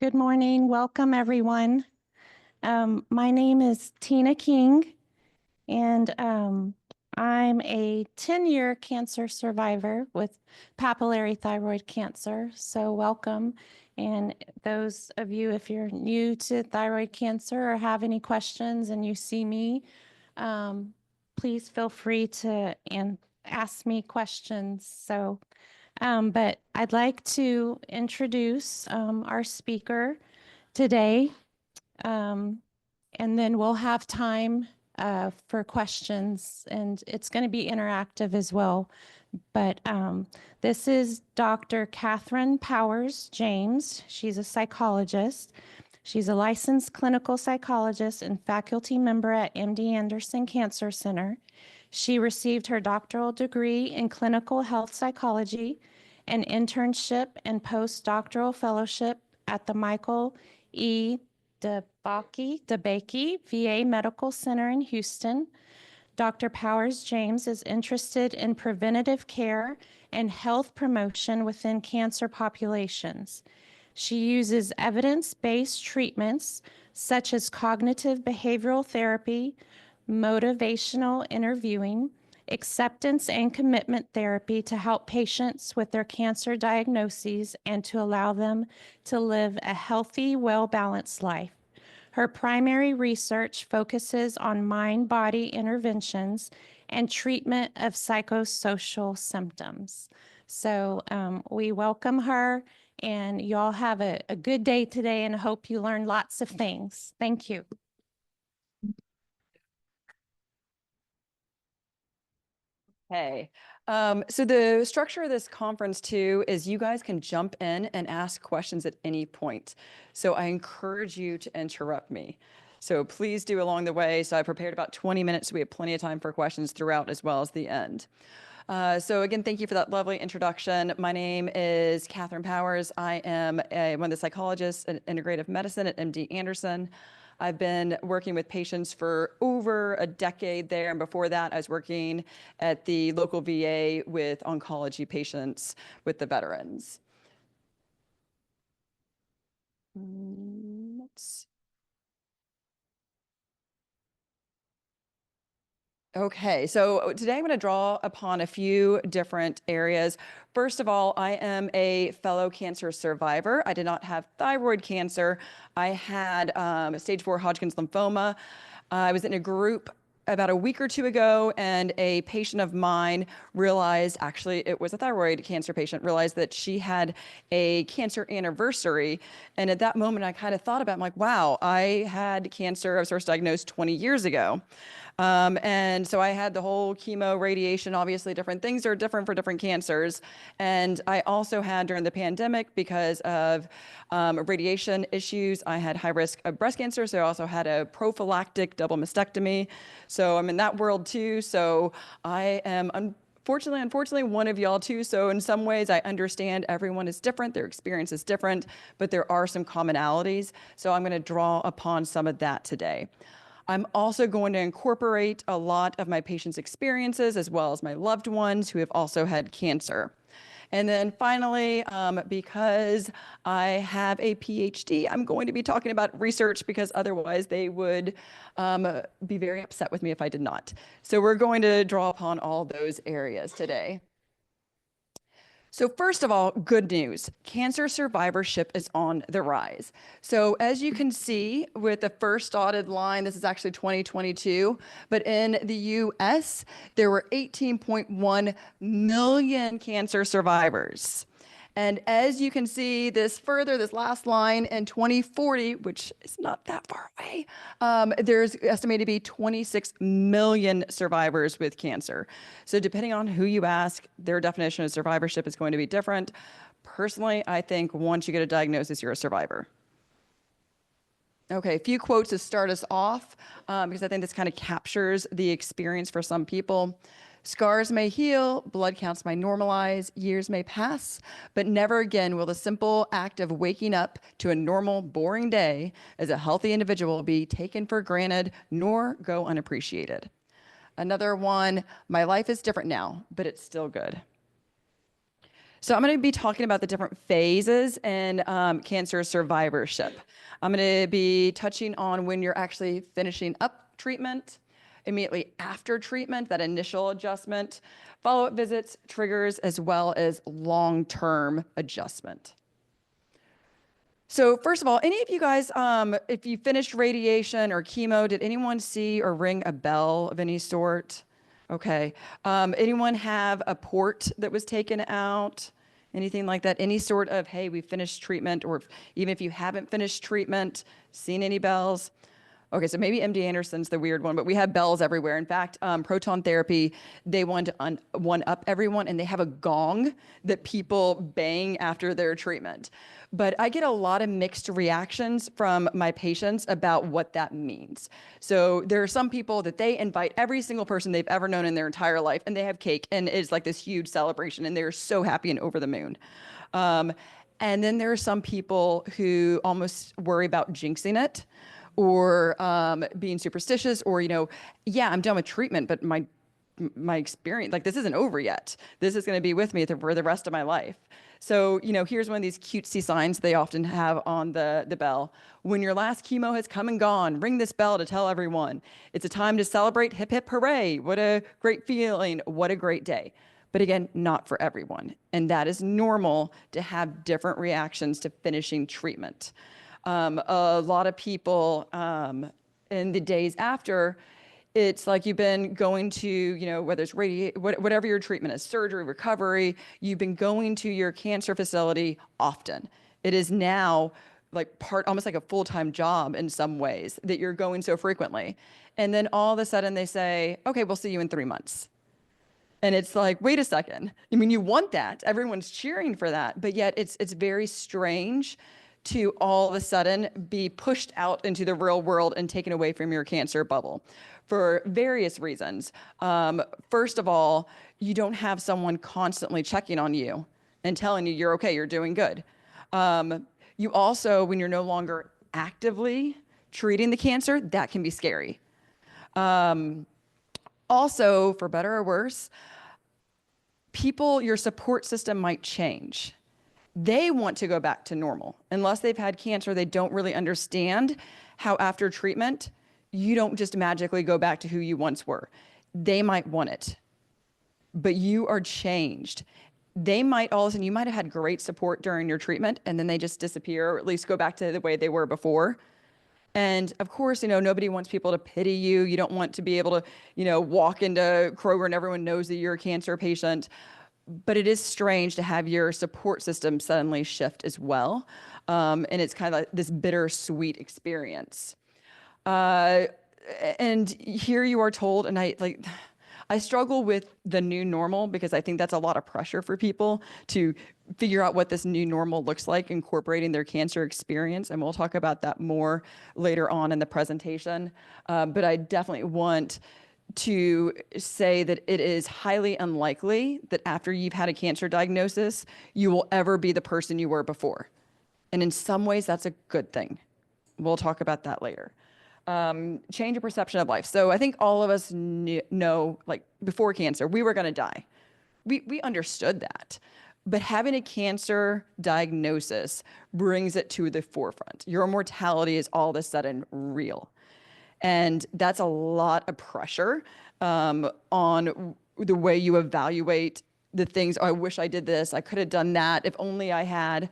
Good morning. Welcome, everyone. My name is Tina King, and I'm a 10-year cancer survivor with papillary thyroid cancer. So welcome. And those of you, if you're new to thyroid cancer or have any questions and you see me, please feel free to ask me questions. But I'd like to introduce our speaker today, and then we'll have time for questions, and it's going to be interactive as well. But this is Dr. Catherine Powers James. She's a psychologist. She's a licensed clinical psychologist and faculty member at MD Anderson Cancer Center. She received her doctoral degree in clinical health psychology, an internship and postdoctoral fellowship at the Michael E. DeBakey VA Medical Center in Houston. Dr. Powers James is interested in preventative care and health promotion within cancer populations. She uses evidence-based treatments such as cognitive behavioral therapy, motivational interviewing, acceptance and commitment therapy to help patients with their cancer diagnoses and to allow them to live a healthy, well-balanced life. Her primary research focuses on mind-body interventions and treatment of psychosocial symptoms. So we welcome her, and y'all have a good day today, and I hope you learn lots of things. Thank you. Hey, so the structure of this conference too is you guys can jump in and ask questions at any point. So I encourage you to interrupt me. So please do along the way. So I prepared about 20 minutes, so we have plenty of time for questions throughout as well as the end. So again, thank you for that lovely introduction. My name is Catherine Powers. I am one of the psychologists in integrative medicine at MD Anderson. I've been working with patients for over a decade there, and before that, I was working at the local VA with oncology patients with the veterans. Let's see. Okay, so today I'm going to draw upon a few different areas. First of all, I am a fellow cancer survivor. I did not have thyroid cancer. I had stage 4 Hodgkin's lymphoma. I was in a group about a week or two ago, and a patient of mine realized, actually it was a thyroid cancer patient, realized that she had a cancer anniversary. And at that moment, I kind of thought about, I'm like, wow, I had cancer. I was first diagnosed 20 years ago. And so I had the whole chemo, radiation, obviously different things are different for different cancers. And I also had during the pandemic, because of radiation issues, I had high risk of breast cancer. So I also had a prophylactic double mastectomy. So I'm in that world too. So I am unfortunately, one of y'all too. So in some ways, I understand everyone is different, their experience is different, but there are some commonalities. So I'm going to draw upon some of that today. I'm also going to incorporate a lot of my patients' experiences as well as my loved ones who have also had cancer. And then finally, because I have a PhD, I'm going to be talking about research because otherwise they would be very upset with me if I did not. So we're going to draw upon all those areas today. So first of all, good news. Cancer survivorship is on the rise. So as you can see with the first dotted line, this is actually 2022, but in the US, there were 18.1 million cancer survivors. And as you can see this last line in 2040, which is not that far away, there's estimated to be 26 million survivors with cancer. So depending on who you ask, their definition of survivorship is going to be different. Personally, I think once you get a diagnosis, you're a survivor. Okay, a few quotes to start us off, because I think this kind of captures the experience for some people. Scars may heal, blood counts may normalize, years may pass, but never again will the simple act of waking up to a normal, boring day as a healthy individual be taken for granted nor go unappreciated. Another one, my life is different now, but it's still good. So I'm going to be talking about the different phases in cancer survivorship. I'm going to be touching on when you're actually finishing up treatment, immediately after treatment, that initial adjustment, follow-up visits, triggers, as well as long-term adjustment. So first of all, any of you guys, if you finished radiation or chemo, did anyone see or ring a bell of any sort? Okay. Anyone have a port that was taken out? Anything like that? Any sort of, hey, we finished treatment, or even if you haven't finished treatment, seen any bells? Okay, so maybe MD Anderson's the weird one, but we have bells everywhere. In fact, proton therapy, they want to one up everyone, and they have a gong that people bang after their treatment. But I get a lot of mixed reactions from my patients about what that means. So there are some people that they invite every single person they've ever known in their entire life, and they have cake, and it's like this huge celebration, and they're so happy and over the moon. And then there are some people who almost worry about jinxing it, or being superstitious, or, yeah, I'm done with treatment, but my experience, like, this isn't over yet. This is going to be with me for the rest of my life. So, here's one of these cutesy signs they often have on the bell. When your last chemo has come and gone, ring this bell to tell everyone. It's a time to celebrate. Hip, hip, hooray. What a great feeling. What a great day. But again, not for everyone. And that is normal to have different reactions to finishing treatment. A lot of people in the days after, it's like you've been going to, whether it's whatever your treatment is, surgery, recovery, you've been going to your cancer facility often. It is now like almost like a full-time job in some ways, that you're going so frequently. And then all of a sudden they say, okay, we'll see you in 3 months. And it's like, wait a second. I mean, you want that. Everyone's cheering for that. But yet it's very strange to all of a sudden be pushed out into the real world and taken away from your cancer bubble for various reasons. First of all, you don't have someone constantly checking on you and telling you you're okay, you're doing good. You also, when you're no longer actively treating the cancer, that can be scary. Also, for better or worse, your support system might change. They want to go back to normal. Unless they've had cancer, they don't really understand how after treatment, you don't just magically go back to who you once were. They might want it, but you are changed. They might all of a sudden, you might have had great support during your treatment, and then they just disappear, or at least go back to the way they were before. And of course, nobody wants people to pity you. You don't want to be able to, walk into Kroger and everyone knows that you're a cancer patient. But it is strange to have your support system suddenly shift as well. And it's kind of like this bittersweet experience. And here you are told, and I struggle with the new normal, because I think that's a lot of pressure for people to figure out what this new normal looks like, incorporating their cancer experience. And we'll talk about that more later on in the presentation. But I definitely want to say that it is highly unlikely that after you've had a cancer diagnosis, you will ever be the person you were before. And in some ways, that's a good thing. We'll talk about that later. Change of perception of life. So I think all of us know, like, before cancer, we were going to die. We understood that. But having a cancer diagnosis brings it to the forefront. Your mortality is all of a sudden real. And that's a lot of pressure on the way you evaluate the things. Oh, I wish I did this. I could have done that if only I had.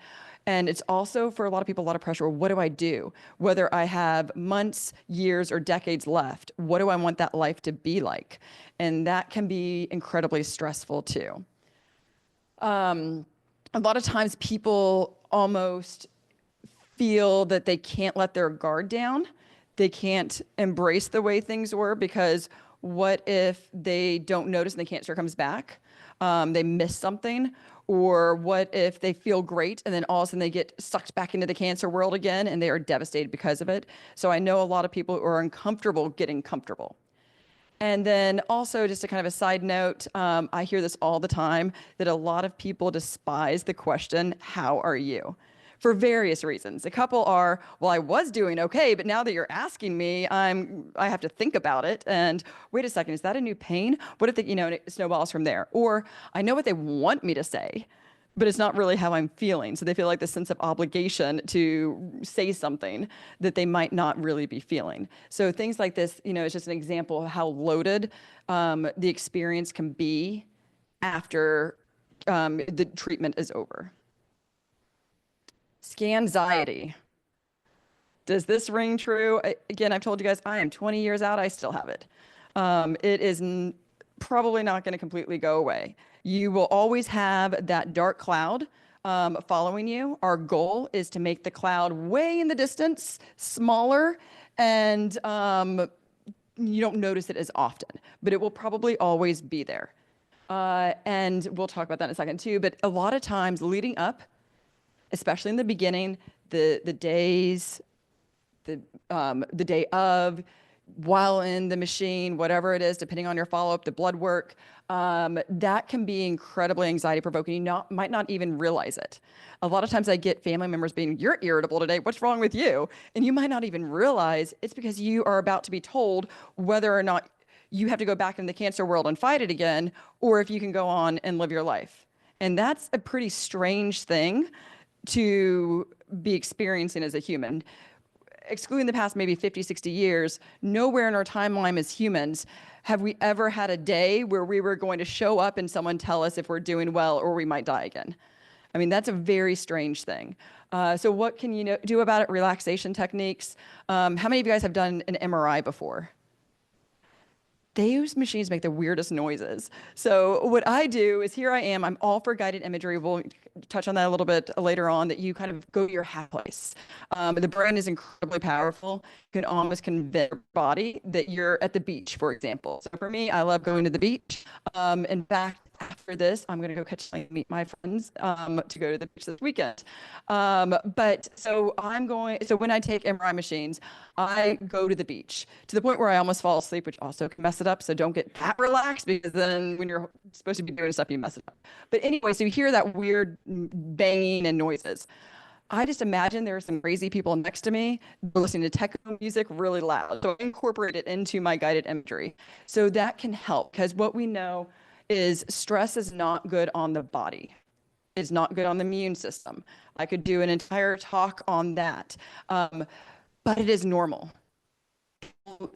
And it's also, for a lot of people, a lot of pressure. What do I do? Whether I have months, years, or decades left, what do I want that life to be like? And that can be incredibly stressful too. A lot of times people almost feel that they can't let their guard down. They can't embrace the way things were, because what if they don't notice and the cancer comes back? They miss something. Or what if they feel great and then all of a sudden they get sucked back into the cancer world again and they are devastated because of it? So I know a lot of people who are uncomfortable getting comfortable. And then also, just a kind of a side note, I hear this all the time, that a lot of people despise the question, how are you? For various reasons. A couple are, well, I was doing okay, but now that you're asking me, I have to think about it. And wait a second, is that a new pain? What if it snowballs from there? Or I know what they want me to say, but it's not really how I'm feeling. So they feel like this sense of obligation to say something that they might not really be feeling. So things like this, it's just an example of how loaded the experience can be after the treatment is over. Scanxiety. Does this ring true? Again, I've told you guys, I am 20 years out. I still have it. It is probably not going to completely go away. You will always have that dark cloud following you. Our goal is to make the cloud way in the distance, smaller, and you don't notice it as often, but it will probably always be there. And we'll talk about that in a second too. But a lot of times leading up, especially in the beginning, the days, the day of, while in the machine, whatever it is, depending on your follow-up, the blood work, that can be incredibly anxiety provoking. You might not even realize it. A lot of times I get family members being, "You're irritable today. What's wrong with you?" And you might not even realize it's because you are about to be told whether or not you have to go back in the cancer world and fight it again, or if you can go on and live your life. And that's a pretty strange thing to be experiencing as a human. Excluding the past maybe 50, 60 years, nowhere in our timeline as humans have we ever had a day where we were going to show up and someone tell us if we're doing well or we might die again. I mean, that's a very strange thing. So what can you do about it? Relaxation techniques. How many of you guys have done an MRI before? Those machines make the weirdest noises. So what I do is, here I am, I'm all for guided imagery. We'll touch on that a little bit later on, that you kind of go to your happy place. The brain is incredibly powerful. You can almost convince your body that you're at the beach, for example. So for me, I love going to the beach. In fact, after this, I'm going to go meet my friends to go to the beach this weekend. But so when I take MRI machines, I go to the beach to the point where I almost fall asleep, which also can mess it up. So don't get that relaxed, because then when you're supposed to be doing stuff, you mess it up. But anyway, so you hear that weird banging and noises. I just imagine there are some crazy people next to me listening to techno music really loud. So I incorporate it into my guided imagery. So that can help, because what we know is stress is not good on the body. It's not good on the immune system. I could do an entire talk on that. But it is normal.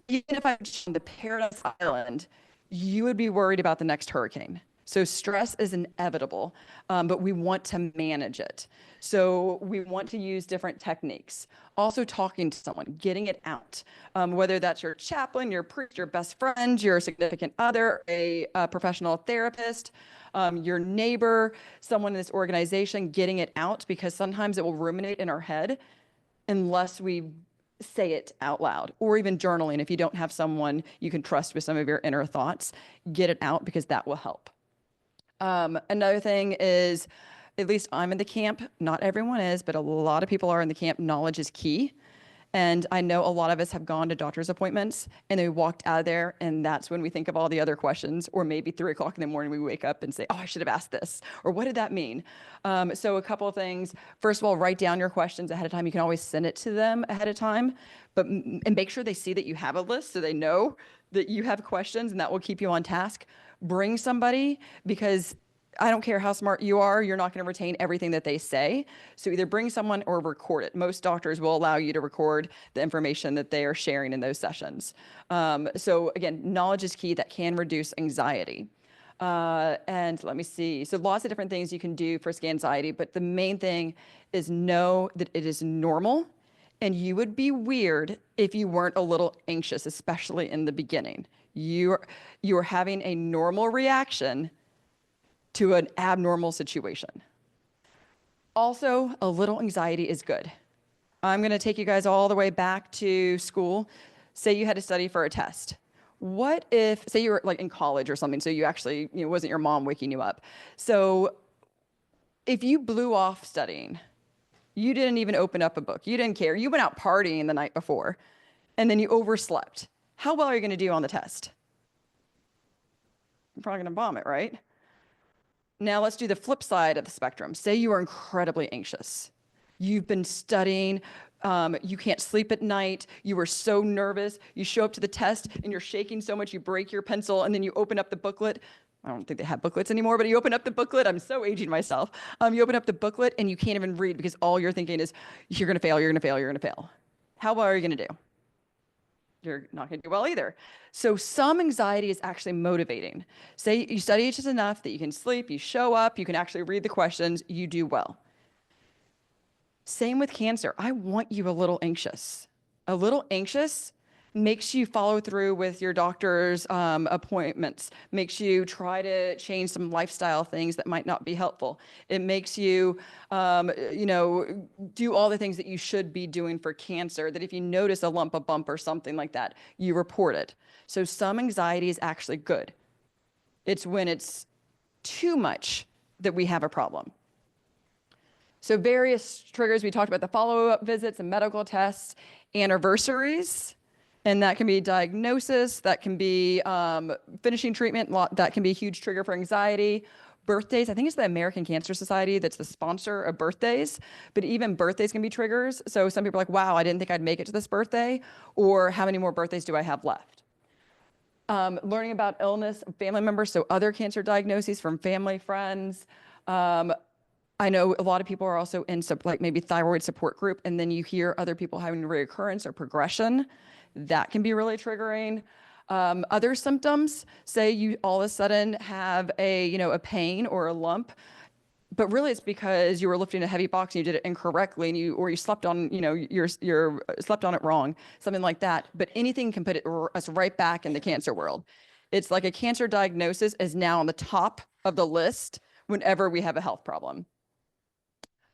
Even if I'm on the Paradise Island, you would be worried about the next hurricane. So stress is inevitable, but we want to manage it. So we want to use different techniques. Also talking to someone, getting it out, whether that's your chaplain, your priest, your best friend, your significant other, a professional therapist, your neighbor, someone in this organization, getting it out, because sometimes it will ruminate in our head unless we say it out loud, or even journaling. If you don't have someone you can trust with some of your inner thoughts, get it out, because that will help. Another thing is, at least I'm in the camp, not everyone is, but a lot of people are in the camp, knowledge is key. And I know a lot of us have gone to doctor's appointments and they walked out of there, and that's when we think of all the other questions, or maybe 3 o'clock in the morning we wake up and say, "Oh, I should have asked this," or "What did that mean?" So a couple of things. First of all, write down your questions ahead of time. You can always send it to them ahead of time, and make sure they see that you have a list so they know that you have questions, and that will keep you on task. Bring somebody, because I don't care how smart you are, you're not going to retain everything that they say. So either bring someone or record it. Most doctors will allow you to record the information that they are sharing in those sessions. So again, knowledge is key. That can reduce anxiety. And let me see. So lots of different things you can do for scanxiety, but the main thing is know that it is normal, and you would be weird if you weren't a little anxious, especially in the beginning. You're having a normal reaction to an abnormal situation. Also, a little anxiety is good. I'm going to take you guys all the way back to school. Say you had to study for a test. What if, say you were like in college or something, so you actually, it wasn't your mom waking you up. So if you blew off studying, you didn't even open up a book, you didn't care, you went out partying the night before, and then you overslept, how well are you going to do on the test? You're probably going to bomb it, right? Now let's do the flip side of the spectrum. Say you are incredibly anxious. You've been studying, you can't sleep at night, you were so nervous, you show up to the test and you're shaking so much you break your pencil, and then you open up the booklet. I don't think they have booklets anymore, but you open up the booklet. I'm so aging myself. You open up the booklet and you can't even read because all you're thinking is, you're going to fail, you're going to fail, you're going to fail. How well are you going to do? You're not going to do well either. So some anxiety is actually motivating. Say you study just enough that you can sleep, you show up, you can actually read the questions, you do well. Same with cancer. I want you a little anxious. A little anxious makes you follow through with your doctor's appointments, makes you try to change some lifestyle things that might not be helpful. It makes you, do all the things that you should be doing for cancer, that if you notice a lump, a bump, or something like that, you report it. So some anxiety is actually good. It's when it's too much that we have a problem. So various triggers, we talked about the follow-up visits and medical tests, anniversaries, and that can be diagnosis, that can be finishing treatment, that can be a huge trigger for anxiety. Birthdays, I think it's the American Cancer Society that's the sponsor of birthdays, but even birthdays can be triggers. So some people are like, wow, I didn't think I'd make it to this birthday, or how many more birthdays do I have left? Learning about illness, family members, so other cancer diagnoses from family, friends. I know a lot of people are also in like maybe thyroid support group, and then you hear other people having reoccurrence or progression. That can be really triggering. Other symptoms, say you all of a sudden have a pain or a lump, but really it's because you were lifting a heavy box and you did it incorrectly, and you slept on, you slept on it wrong, something like that. But anything can put us right back in the cancer world. It's like a cancer diagnosis is now on the top of the list whenever we have a health problem.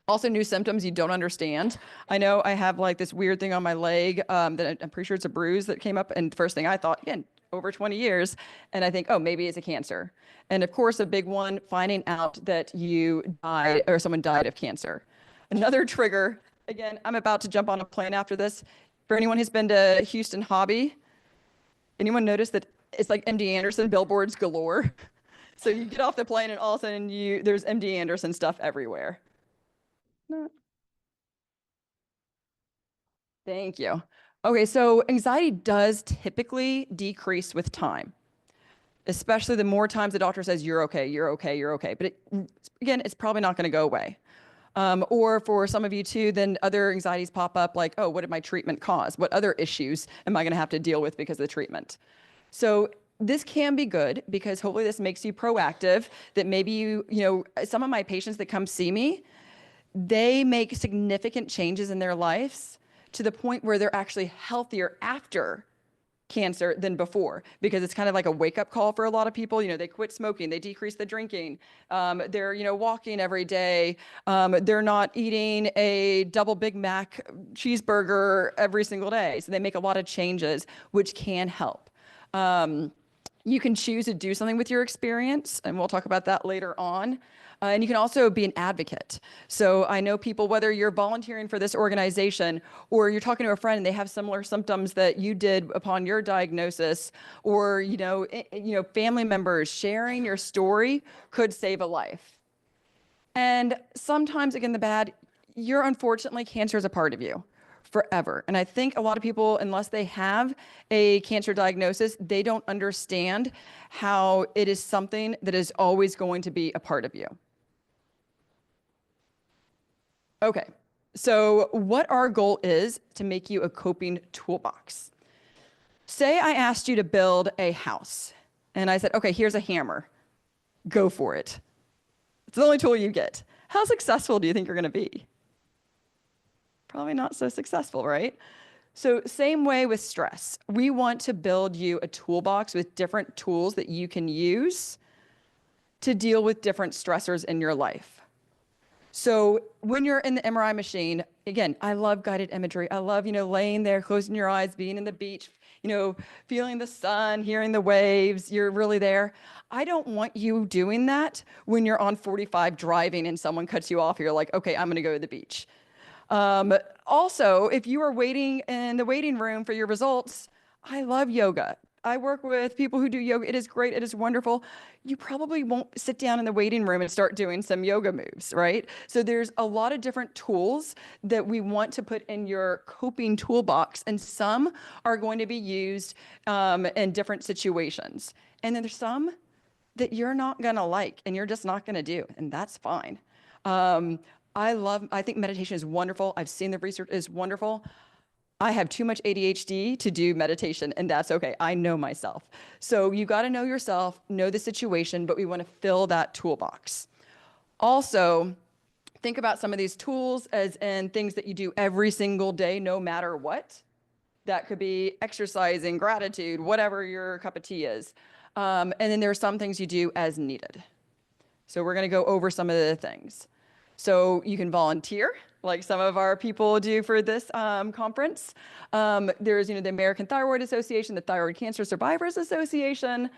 Also, new symptoms you don't understand. I know I have like this weird thing on my leg that I'm pretty sure it's a bruise that came up. And the first thing I thought, again, over 20 years, and I think, oh, maybe it's a cancer. And of course, a big one, finding out that you died or someone died of cancer. Another trigger, again, I'm about to jump on a plane after this. For anyone who's been to Houston Hobby, anyone notice that it's like MD Anderson billboards galore? So you get off the plane and all of a sudden there's MD Anderson stuff everywhere. No. Thank you. Okay, so anxiety does typically decrease with time, especially the more times the doctor says, you're okay, you're okay, you're okay. But again, it's probably not going to go away. Or for some of you too, then other anxieties pop up like, oh, what did my treatment cause? What other issues am I going to have to deal with because of the treatment? So this can be good because hopefully this makes you proactive, that maybe some of my patients that come see me, they make significant changes in their lives to the point where they're actually healthier after cancer than before, because it's kind of like a wake-up call for a lot of people. They quit smoking, they decrease the drinking, they're walking every day, they're not eating a double Big Mac cheeseburger every single day. So they make a lot of changes, which can help. You can choose to do something with your experience, and we'll talk about that later on. And you can also be an advocate. So I know people, whether you're volunteering for this organization or you're talking to a friend and they have similar symptoms that you did upon your diagnosis, or family members, sharing your story could save a life. And sometimes, again, the bad, unfortunately, cancer is a part of you forever. And I think a lot of people, unless they have a cancer diagnosis, they don't understand how it is something that is always going to be a part of you. Okay, so what our goal is to make you a coping toolbox. Say I asked you to build a house, and I said, okay, here's a hammer. Go for it. It's the only tool you get. How successful do you think you're going to be? Probably not so successful, right? So same way with stress. We want to build you a toolbox with different tools that you can use to deal with different stressors in your life. So when you're in the MRI machine, again, I love guided imagery. I love, laying there, closing your eyes, being in the beach, feeling the sun, hearing the waves. You're really there. I don't want you doing that when you're on 45 driving and someone cuts you off. You're like, okay, I'm going to go to the beach. Also, if you are waiting in the waiting room for your results, I love yoga. I work with people who do yoga. It is great. It is wonderful. You probably won't sit down in the waiting room and start doing some yoga moves, right? So there's a lot of different tools that we want to put in your coping toolbox, and some are going to be used in different situations. And then there's some that you're not going to like and you're just not going to do, and that's fine. Um, I think meditation is wonderful. I've seen the research is wonderful. I have too much ADHD to do meditation, and that's okay. I know myself. So you got to know yourself, know the situation, but we want to fill that toolbox. Also, think about some of these tools as in things that you do every single day, no matter what. That could be exercising, gratitude, whatever your cup of tea is. And then there are some things you do as needed. So we're going to go over some of the things. So you can volunteer, like some of our people do for this conference. There's, the American Thyroid Association, the Thyroid Cancer Survivors Association.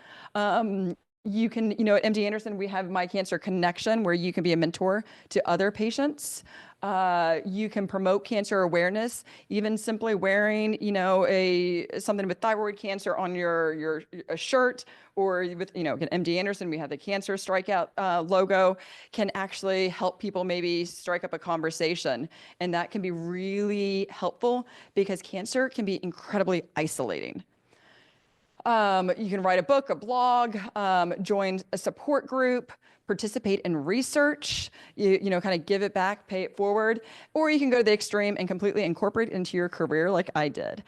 You can, at MD Anderson, we have My Cancer Connection, where you can be a mentor to other patients. You can promote cancer awareness, even simply wearing, something with thyroid cancer on your a shirt, or with, at MD Anderson, we have the Cancer Strikeout logo, can actually help people maybe strike up a conversation. And that can be really helpful because cancer can be incredibly isolating. You can write a book, a blog, join a support group, participate in research, kind of give it back, pay it forward, or you can go to the extreme and completely incorporate it into your career like I did.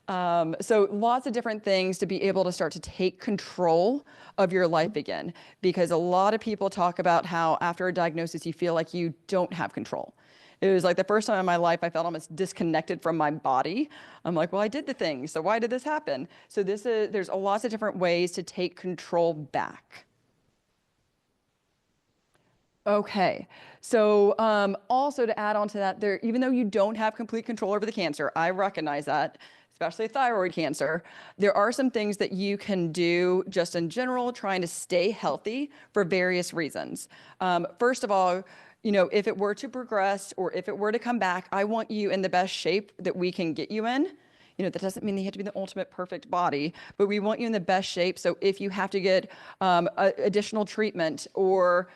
So lots of different things to be able to start to take control of your life again, because a lot of people talk about how after a diagnosis, you feel like you don't have control. It was like the first time in my life I felt almost disconnected from my body. I'm like, well, I did the thing, so why did this happen? So there's lots of different ways to take control back. Okay, so also to add on to that, even though you don't have complete control over the cancer, I recognize that, especially thyroid cancer, there are some things that you can do just in general, trying to stay healthy for various reasons. First of all, if it were to progress or if it were to come back, I want you in the best shape that we can get you in. That doesn't mean that you have to be the ultimate perfect body, but we want you in the best shape. So if you have to get additional treatment or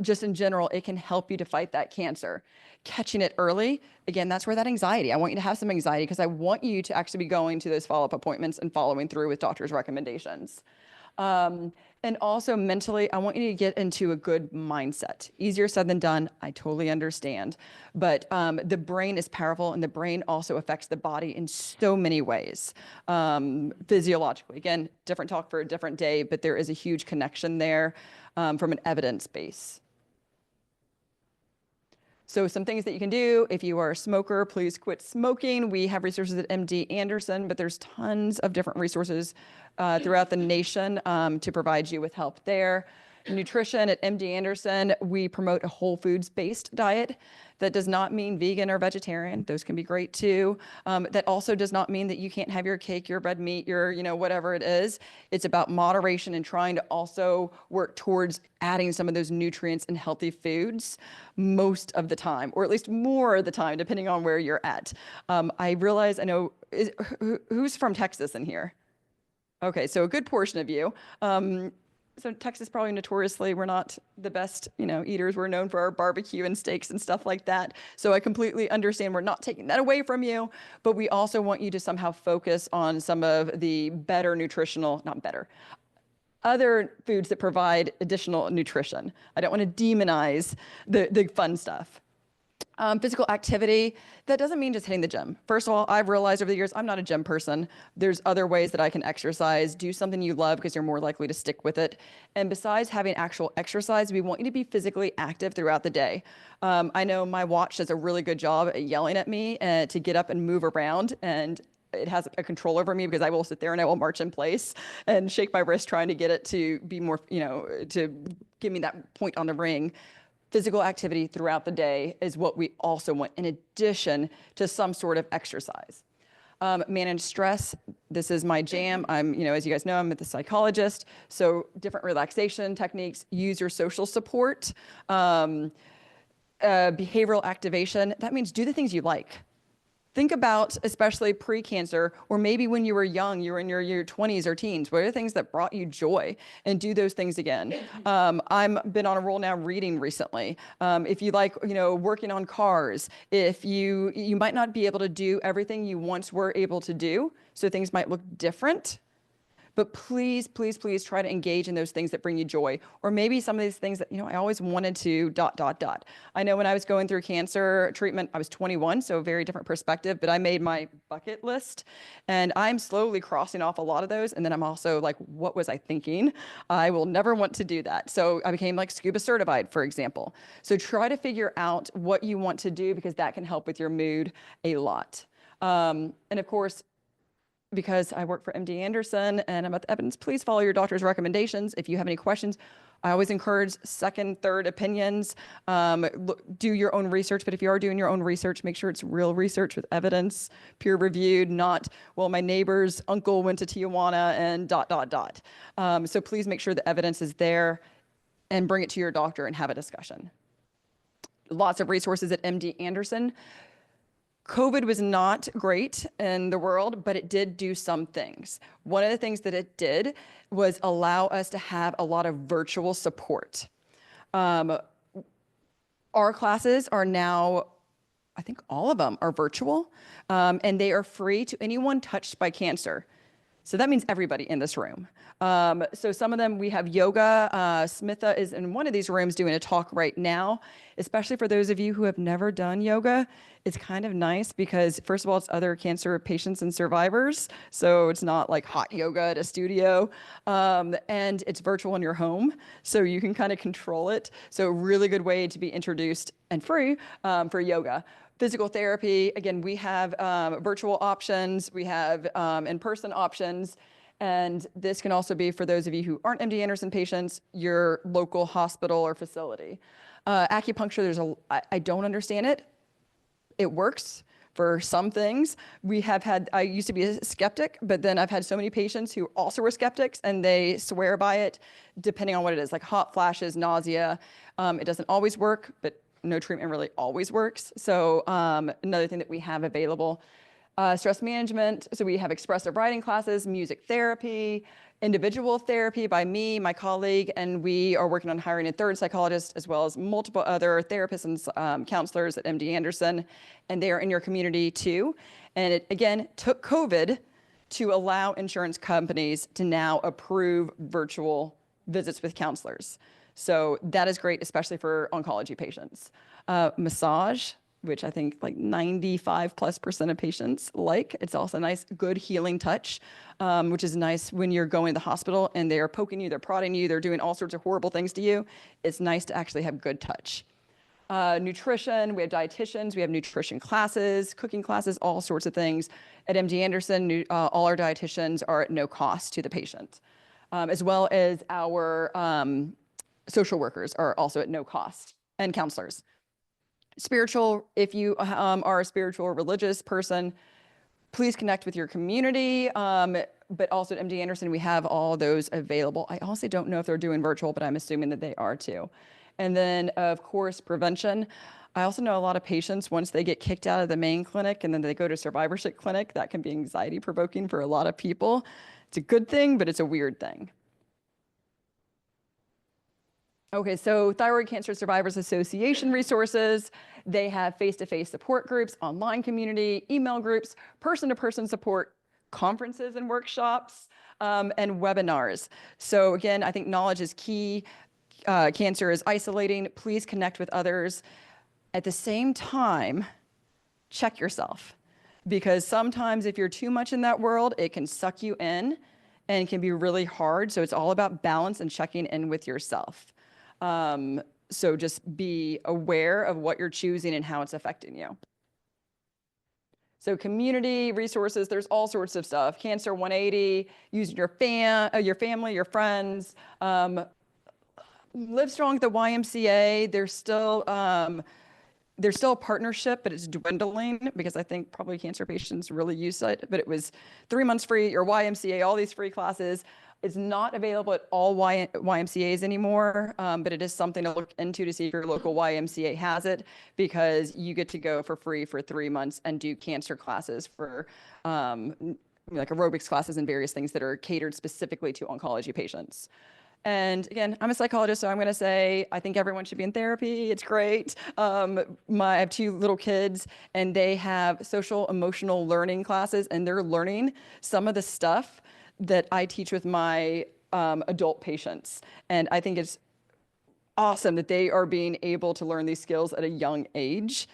just in general, it can help you to fight that cancer. Catching it early, again, that's where that anxiety, I want you to have some anxiety because I want you to actually be going to those follow-up appointments and following through with doctor's recommendations. And also mentally, I want you to get into a good mindset. Easier said than done, I totally understand. But the brain is powerful, and the brain also affects the body in so many ways, physiologically. Again, different talk for a different day, but there is a huge connection there from an evidence base. So some things that you can do, if you are a smoker, please quit smoking. We have resources at MD Anderson, but there's tons of different resources throughout the nation to provide you with help there. Nutrition at MD Anderson, we promote a whole foods-based diet. That does not mean vegan or vegetarian. Those can be great too. That also does not mean that you can't have your cake, your red meat, your, whatever it is. It's about moderation and trying to also work towards adding some of those nutrients and healthy foods most of the time, or at least more of the time, depending on where you're at. I realize, I know, who's from Texas in here? Okay, so a good portion of you. So Texas probably notoriously, we're not the best, eaters. We're known for our barbecue and steaks and stuff like that. So I completely understand we're not taking that away from you, but we also want you to somehow focus on some of the better other foods that provide additional nutrition. I don't want to demonize the fun stuff. Physical activity, that doesn't mean just hitting the gym. First of all, I've realized over the years, I'm not a gym person. There's other ways that I can exercise. Do something you love because you're more likely to stick with it. And besides having actual exercise, we want you to be physically active throughout the day. I know my watch does a really good job at yelling at me to get up and move around, and it has a control over me because I will sit there and I will march in place and shake my wrist trying to get it to be more, to give me that point on the ring. Physical activity throughout the day is what we also want, in addition to some sort of exercise. Manage stress. This is my jam. As you guys know, I'm the psychologist. So different relaxation techniques, use your social support, behavioral activation. That means do the things you like. Think about, especially pre-cancer, or maybe when you were young, you were in your 20s or teens, what are the things that brought you joy? And do those things again. I've been on a roll now reading recently. If you like, working on cars, if you might not be able to do everything you once were able to do, so things might look different, but please, please, please try to engage in those things that bring you joy. Or maybe some of these things that, I always wanted to ... I know when I was going through cancer treatment, I was 21, so a very different perspective, but I made my bucket list and I'm slowly crossing off a lot of those. And then I'm also like, what was I thinking? I will never want to do that. So I became like scuba certified, for example. So try to figure out what you want to do because that can help with your mood a lot. And of course, because I work for MD Anderson and I'm at the evidence, please follow your doctor's recommendations. If you have any questions, I always encourage second, third opinions. Do your own research, but if you are doing your own research, make sure it's real research with evidence, peer reviewed, not, well, my neighbor's uncle went to Tijuana and ... So please make sure the evidence is there and bring it to your doctor and have a discussion. Lots of resources at MD Anderson. COVID was not great in the world, but it did do some things. One of the things that it did was allow us to have a lot of virtual support. Our classes are now, I think all of them are virtual, and they are free to anyone touched by cancer. So that means everybody in this room. So some of them, we have yoga. Smitha is in one of these rooms doing a talk right now, especially for those of you who have never done yoga. It's kind of nice because first of all, it's other cancer patients and survivors. So it's not like hot yoga at a studio, and it's virtual in your home. So you can kind of control it. So a really good way to be introduced and free for yoga. Physical therapy, again, we have virtual options, we have in-person options, and this can also be for those of you who aren't MD Anderson patients, your local hospital or facility. Acupuncture, I don't understand it. It works for some things. I used to be a skeptic, but then I've had so many patients who also were skeptics and they swear by it, depending on what it is, like hot flashes, nausea. It doesn't always work, but no treatment really always works. So another thing that we have available, stress management. So we have expressive writing classes, music therapy, individual therapy by me, my colleague, and we are working on hiring a third psychologist as well as multiple other therapists and counselors at MD Anderson, and they are in your community too. And it, again, took COVID to allow insurance companies to now approve virtual visits with counselors. So that is great, especially for oncology patients. Massage, which I think like 95+% of patients like. It's also a nice, good healing touch, which is nice when you're going to the hospital and they're poking you, they're prodding you, they're doing all sorts of horrible things to you. It's nice to actually have good touch. Nutrition, we have dietitians, we have nutrition classes, cooking classes, all sorts of things. At MD Anderson, all our dietitians are at no cost to the patient, as well as our social workers are also at no cost, and counselors. Spiritual, if you are a spiritual or religious person, please connect with your community. But also at MD Anderson, we have all those available. I also don't know if they're doing virtual, but I'm assuming that they are too. And then, of course, prevention. I also know a lot of patients, once they get kicked out of the main clinic and then they go to survivorship clinic, that can be anxiety provoking for a lot of people. It's a good thing, but it's a weird thing. Okay, so Thyroid Cancer Survivors Association resources. They have face-to-face support groups, online community, email groups, person-to-person support, conferences and workshops, and webinars. So again, I think knowledge is key. Cancer is isolating. Please connect with others. At the same time, check yourself. Because sometimes if you're too much in that world, it can suck you in and can be really hard. So it's all about balance and checking in with yourself. So just be aware of what you're choosing and how it's affecting you. So community resources, there's all sorts of stuff. Cancer 180, using your family, your friends. Live Strong at the YMCA, there's still a partnership, but it's dwindling because I think probably cancer patients really use it. But it was 3 months free, your YMCA, all these free classes. It's not available at all YMCAs anymore, but it is something to look into to see if your local YMCA has it, because you get to go for free for 3 months and do cancer classes for like aerobics classes and various things that are catered specifically to oncology patients. And again, I'm a psychologist, so I'm going to say I think everyone should be in therapy. It's great. I have 2 little kids, and they have social emotional learning classes, and they're learning some of the stuff that I teach with my adult patients. And I think it's awesome that they are being able to learn these skills at a young age.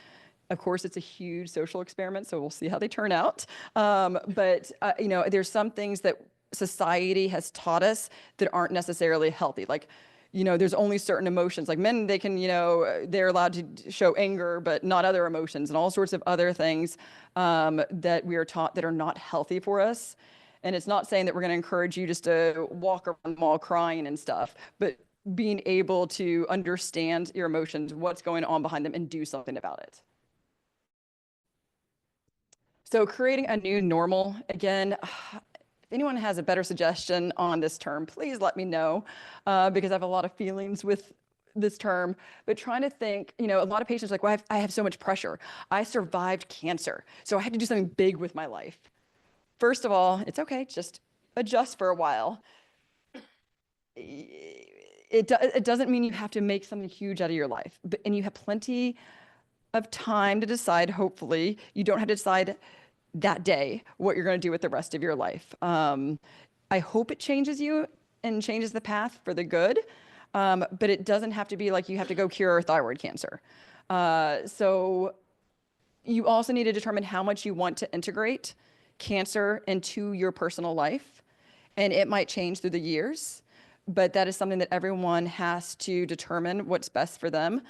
Of course, it's a huge social experiment, so we'll see how they turn out. But you know, there's some things that society has taught us that aren't necessarily healthy. Like, you know, there's only certain emotions. Like men, they can, you know, they're allowed to show anger, but not other emotions, and all sorts of other things that we are taught that are not healthy for us. And it's not saying that we're going to encourage you just to walk around the mall crying and stuff, but being able to understand your emotions, what's going on behind them, and do something about it. So creating a new normal, again, if anyone has a better suggestion on this term, please let me know, because I have a lot of feelings with this term. But trying to think, you know, a lot of patients are like, well, I have so much pressure. I survived cancer, so I had to do something big with my life. First of all, it's okay, just adjust for a while. It doesn't mean you have to make something huge out of your life, and you have plenty of time to decide. Hopefully, you don't have to decide that day what you're going to do with the rest of your life. I hope it changes you and changes the path for the good, but it doesn't have to be like you have to go cure thyroid cancer. So you also need to determine how much you want to integrate cancer into your personal life, and it might change through the years, but that is something that everyone has to determine what's best for them.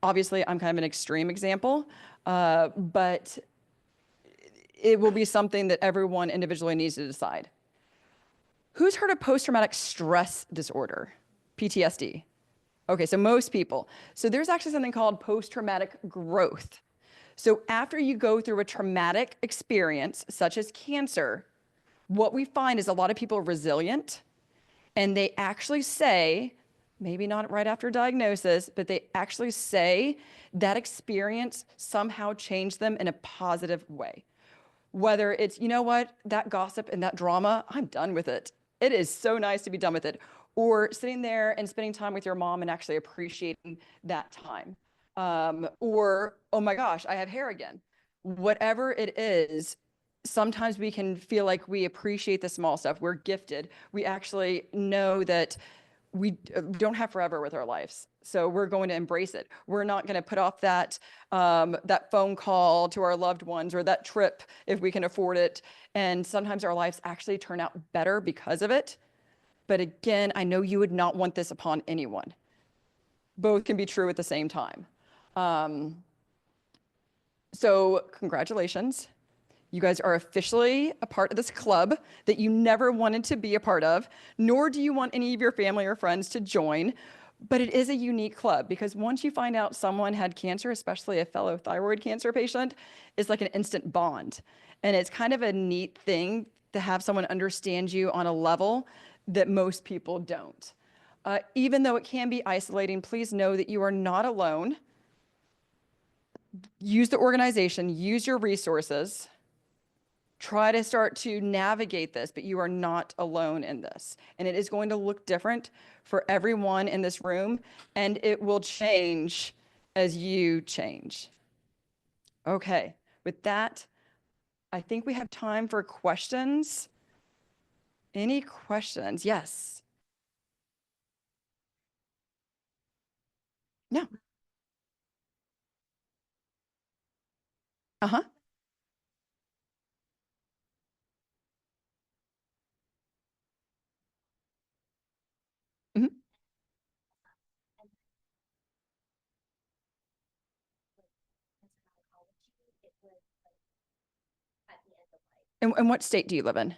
Obviously, I'm kind of an extreme example, but it will be something that everyone individually needs to decide. Who's heard of post-traumatic stress disorder, PTSD? Okay, so most people. So there's actually something called post-traumatic growth. So after you go through a traumatic experience, such as cancer, what we find is a lot of people are resilient, and they actually say, maybe not right after diagnosis, but they actually say that experience somehow changed them in a positive way. Whether it's, you know what, that gossip and that drama, I'm done with it. It is so nice to be done with it. Or sitting there and spending time with your mom and actually appreciating that time. Or, oh my gosh, I have hair again. Whatever it is, sometimes we can feel like we appreciate the small stuff. We're gifted. We actually know that we don't have forever with our lives. So we're going to embrace it. We're not going to put off that phone call to our loved ones or that trip if we can afford it. And sometimes our lives actually turn out better because of it. But again, I know you would not want this upon anyone. Both can be true at the same time. So congratulations. You guys are officially a part of this club that you never wanted to be a part of, nor do you want any of your family or friends to join. But it is a unique club because once you find out someone had cancer, especially a fellow thyroid cancer patient, it's like an instant bond. And it's kind of a neat thing to have someone understand you on a level that most people don't. Even though it can be isolating, please know that you are not alone. Use the organization, use your resources. Try to start to navigate this, but you are not alone in this. And it is going to look different for everyone in this room, and it will change as you change. Okay, with that, I think we have time for questions. Any questions? Yes. No. Uh-huh. Mhm. And what state do you live in?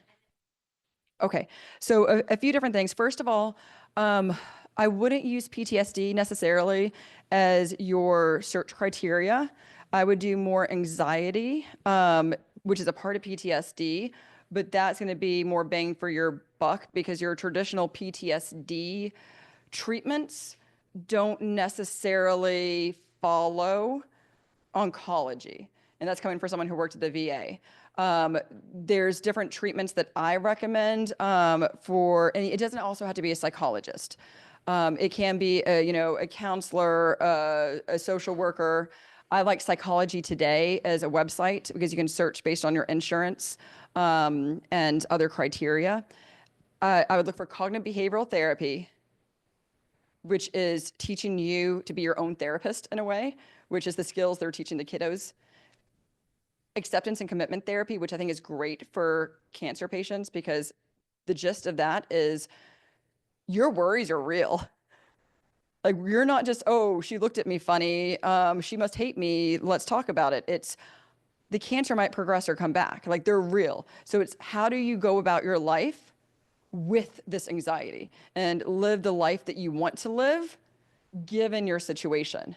Okay, so a few different things. First of all, I wouldn't use PTSD necessarily as your search criteria. I would do more anxiety, which is a part of PTSD, but that's going to be more bang for your buck because your traditional PTSD treatments don't necessarily follow oncology, and that's coming from someone who worked at the VA. There's different treatments that I recommend for, and it doesn't also have to be a psychologist. It can be a, you know, a counselor, a social worker. I like Psychology Today as a website because you can search based on your insurance and other criteria. I would look for cognitive behavioral therapy, which is teaching you to be your own therapist in a way, which is the skills they're teaching the kiddos. Acceptance and commitment therapy, which I think is great for cancer patients because the gist of that is your worries are real. Like you're not just, oh, she looked at me funny. She must hate me. Let's talk about it. It's the cancer might progress or come back. Like they're real. So it's how do you go about your life with this anxiety and live the life that you want to live given your situation.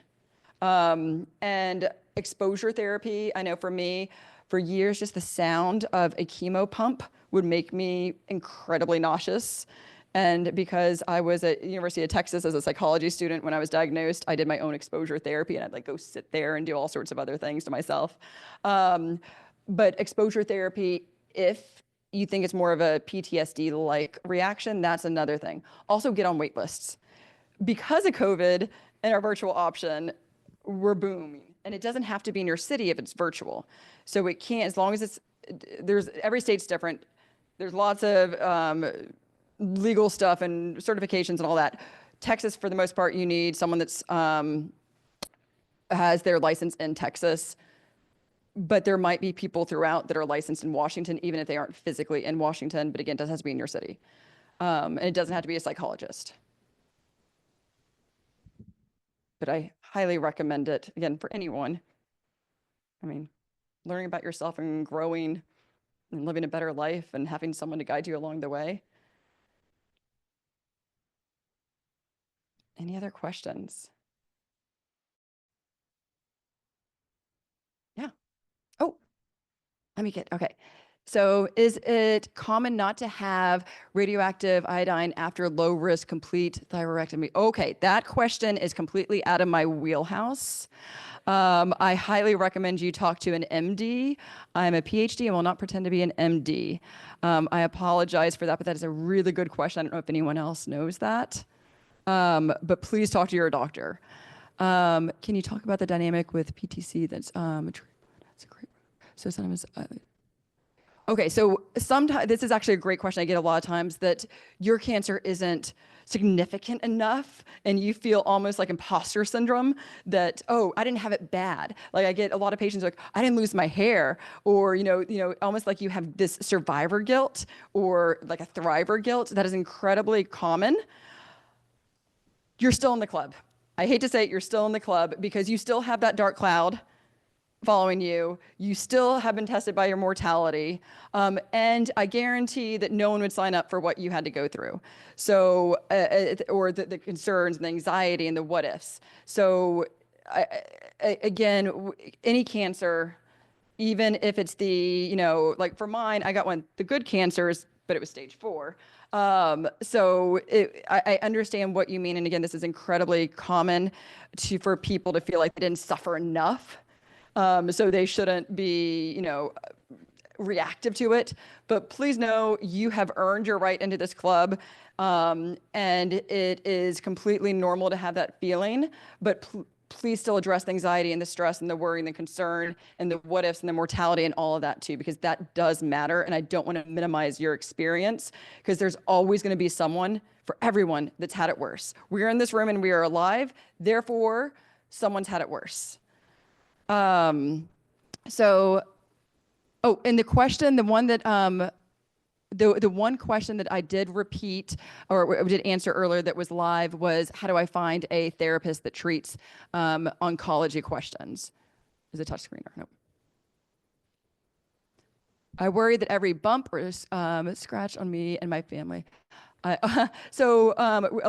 And exposure therapy, I know for me, for years, just the sound of a chemo pump would make me incredibly nauseous. And because I was at University of Texas as a psychology student when I was diagnosed, I did my own exposure therapy and I'd like go sit there and do all sorts of other things to myself. But exposure therapy, if you think it's more of a PTSD-like reaction, that's another thing. Also get on wait lists. Because of COVID and our virtual option, we're booming. And it doesn't have to be in your city if it's virtual. So it can't, as long as it's, every state's different. There's lots of legal stuff and certifications and all that. Texas, for the most part, you need someone that's has their license in Texas. But there might be people throughout that are licensed in Washington, even if they aren't physically in Washington. But again, it doesn't have to be in your city. And it doesn't have to be a psychologist. But I highly recommend it, again, for anyone. I mean, learning about yourself and growing and living a better life and having someone to guide you along the way. Any other questions? Yeah. Oh, let me get, okay. So is it common not to have radioactive iodine after low risk complete thyroidectomy? Okay, that question is completely out of my wheelhouse. I highly recommend you talk to an MD. I'm a PhD and will not pretend to be an MD. I apologize for that, but that is a really good question. I don't know if anyone else knows that. But please talk to your doctor. Can you talk about the dynamic with PTC that's a great, so sometimes okay, so sometimes this is actually a great question I get a lot of times, that your cancer isn't significant enough and you feel almost like imposter syndrome that, oh, I didn't have it bad. Like I get a lot of patients like, I didn't lose my hair, or almost like you have this survivor guilt or like a thriver guilt that is incredibly common. You're still in the club. I hate to say it, you're still in the club because you still have that dark cloud following you. You still have been tested by your mortality. And I guarantee that no one would sign up for what you had to go through. So, or the concerns and the anxiety and the what ifs. So again, any cancer, even if it's the, like for mine, I got the good cancers, but it was stage 4. So I understand what you mean. And again, this is incredibly common for people to feel like they didn't suffer enough. So they shouldn't be, reactive to it. But please know you have earned your right into this club. And it is completely normal to have that feeling. But please still address the anxiety and the stress and the worry and the concern and the what ifs and the mortality and all of that too, because that does matter. And I don't want to minimize your experience because there's always going to be someone, for everyone, that's had it worse. We're in this room and we are alive. Therefore, someone's had it worse. And the question, the one that, the one question that I did repeat or did answer earlier that was live was, how do I find a therapist that treats oncology questions? Is it touch screen or no? I worry that every bump or scratch on me and my family. A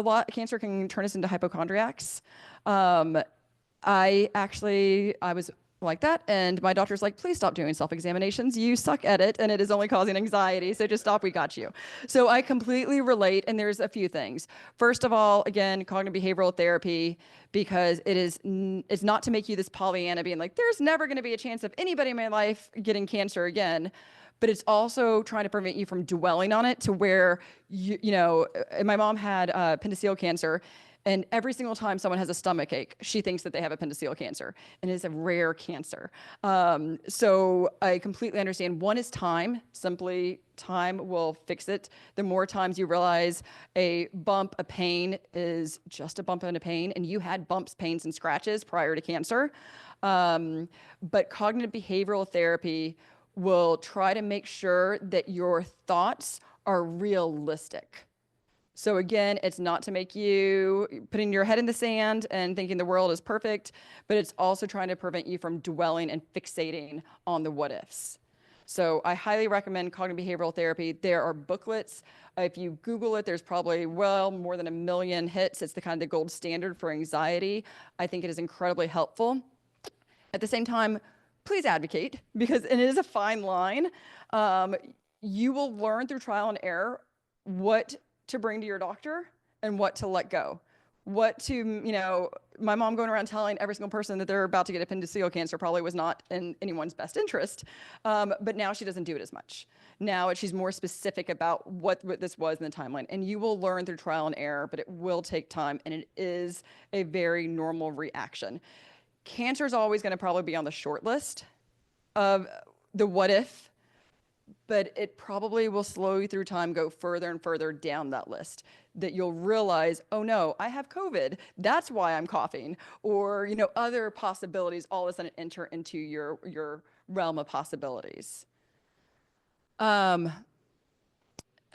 lot cancer can turn us into hypochondriacs. I was like that, and my doctor's like, please stop doing self-examinations. You suck at it, and it is only causing anxiety, so just stop, we got you. So I completely relate, and there's a few things. First of all, again, cognitive behavioral therapy, because it's not to make you this Pollyanna being like, there's never gonna be a chance of anybody in my life getting cancer again, but it's also trying to prevent you from dwelling on it to where, my mom had appendiceal cancer, And every single time someone has a stomach ache, she thinks that they have appendiceal cancer, and it is a rare cancer. So I completely understand. One is time. Simply, time will fix it. The more times you realize a bump, a pain is just a bump and a pain, and you had bumps, pains, and scratches prior to cancer. But cognitive behavioral therapy will try to make sure that your thoughts are realistic. So again, it's not to make you putting your head in the sand and thinking the world is perfect, but it's also trying to prevent you from dwelling and fixating on the what ifs. So I highly recommend cognitive behavioral therapy. There are booklets. If you Google it, there's probably, well, more than 1 million hits. It's the kind of the gold standard for anxiety. I think it is incredibly helpful. At the same time, please advocate, because it is a fine line. You will learn through trial and error what to bring to your doctor and what to let go. What to, my mom going around telling every single person that they're about to get appendiceal cancer probably was not in anyone's best interest. But now she doesn't do it as much. Now she's more specific about what this was in the timeline. And you will learn through trial and error, but it will take time, and it is a very normal reaction. Cancer is always going to probably be on the short list of the what if, but it probably will slowly through time go further and further down that list, that you'll realize, oh no, I have COVID. That's why I'm coughing. Or, other possibilities all of a sudden enter into your realm of possibilities. And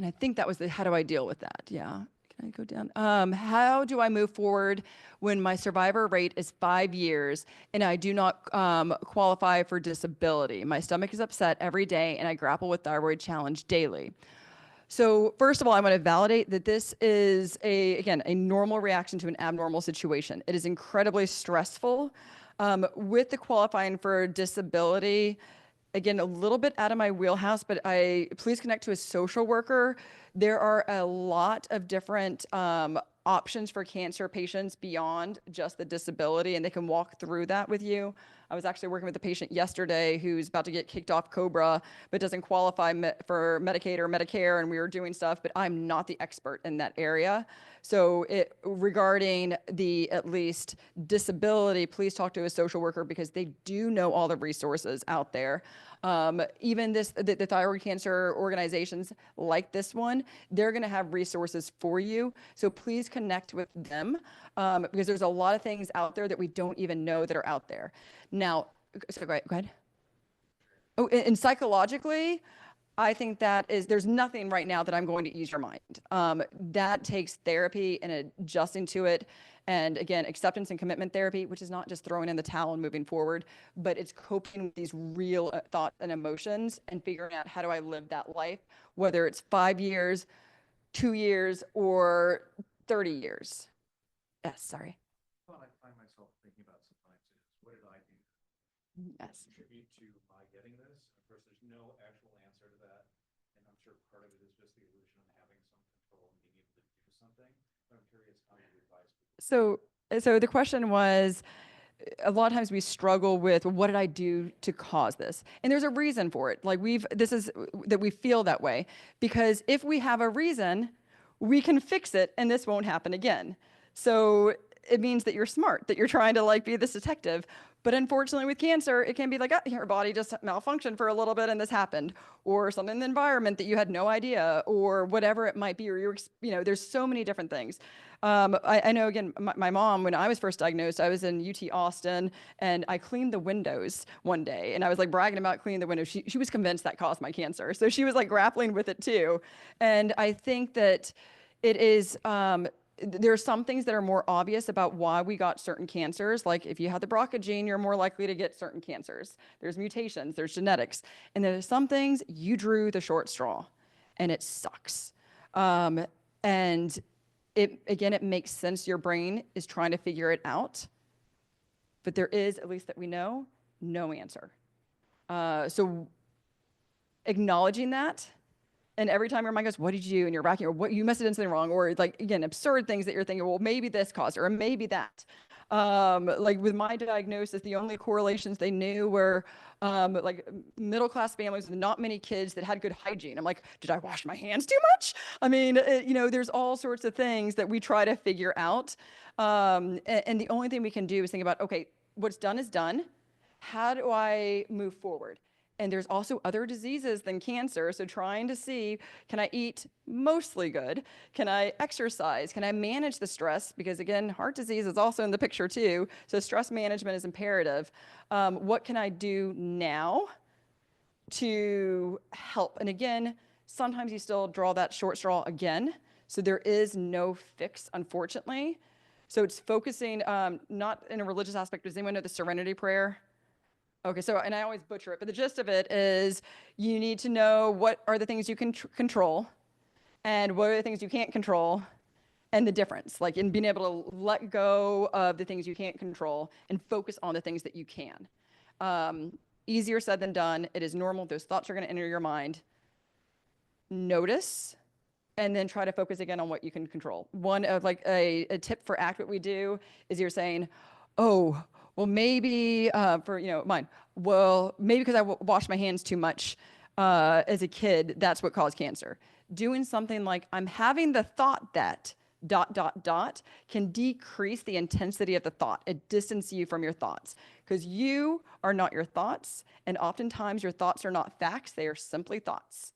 I think that was how do I deal with that? Yeah. Can I go down? How do I move forward when my survivor rate is 5 years and I do not qualify for disability? My stomach is upset every day and I grapple with thyroid challenge daily. So first of all, I want to validate that this is again, a normal reaction to an abnormal situation. It is incredibly stressful. With the qualifying for disability, again, a little bit out of my wheelhouse, but please connect to a social worker. There are a lot of different options for cancer patients beyond just the disability, and they can walk through that with you. I was actually working with a patient yesterday who's about to get kicked off COBRA, but doesn't qualify for Medicaid or Medicare, and we were doing stuff, but I'm not the expert in that area. So regarding the at least disability, please talk to a social worker, because they do know all the resources out there. Even the thyroid cancer organizations like this one, they're going to have resources for you. So please connect with them, because there's a lot of things out there that we don't even know that are out there. Now, so go ahead. Oh, and psychologically, I think there's nothing right now that I'm going to ease your mind. That takes therapy and adjusting to it. And again, acceptance and commitment therapy, which is not just throwing in the towel and moving forward, but it's coping with these real thoughts and emotions and figuring out, how do I live that life, whether it's 5 years, 2 years, or 30 years. Yes, sorry. Well, I find myself thinking about sometimes is, what did I do Yes. to contribute to my getting this? Of course, there's no actual answer to that, and I'm sure part of it is just the illusion of having some control and being able to do something. But I'm curious how you advise people. So the question was, a lot of times we struggle with, what did I do to cause this? And there's a reason for it. Like this is that we feel that way, because if we have a reason, we can fix it and this won't happen again. So it means that you're smart, that you're trying to be this detective. But unfortunately with cancer, it can be like, your body just malfunctioned for a little bit and this happened, or something in the environment that you had no idea, or whatever it might be, or there's so many different things. I know, again, my mom, when I was first diagnosed, I was in UT Austin and I cleaned the windows one day, and I was bragging about cleaning the windows. She was convinced that caused my cancer. So she was grappling with it too. And I think that it is, there are some things that are more obvious about why we got certain cancers. Like if you have the BRCA gene, you're more likely to get certain cancers. There's mutations, there's genetics. And there's some things you drew the short straw, and it sucks. And it makes sense. Your brain is trying to figure it out. But there is, at least that we know, no answer. So acknowledging that, and every time your mind goes, what did you do? And you're racking, or what, you must have done something wrong, or again, absurd things that you're thinking, well, maybe this caused, or maybe that. Like with my diagnosis, the only correlations they knew were like middle-class families with not many kids that had good hygiene. I'm like, did I wash my hands too much? I mean, you know, there's all sorts of things that we try to figure out. And the only thing we can do is think about, okay, what's done is done. How do I move forward? And there's also other diseases than cancer. So trying to see, can I eat mostly good? Can I exercise? Can I manage the stress? Because again, heart disease is also in the picture too. So stress management is imperative. What can I do now to help? And again, sometimes you still draw that short straw again. So there is no fix, unfortunately. So it's focusing, not in a religious aspect. Does anyone know the Serenity Prayer? Okay, so, and I always butcher it, but the gist of it is you need to know what are the things you can control and what are the things you can't control and the difference, like in being able to let go of the things you can't control and focus on the things that you can. Easier said than done. It is normal. Those thoughts are going to enter your mind. Notice and then try to focus again on what you can control. One of like a tip for ACT, what we do is you're saying, oh, well, maybe for, you know, mine, well, maybe because I washed my hands too much as a kid, that's what caused cancer. Doing something like I'm having the thought that ... can decrease the intensity of the thought. It distances you from your thoughts because you are not your thoughts. And oftentimes your thoughts are not facts. They are simply thoughts.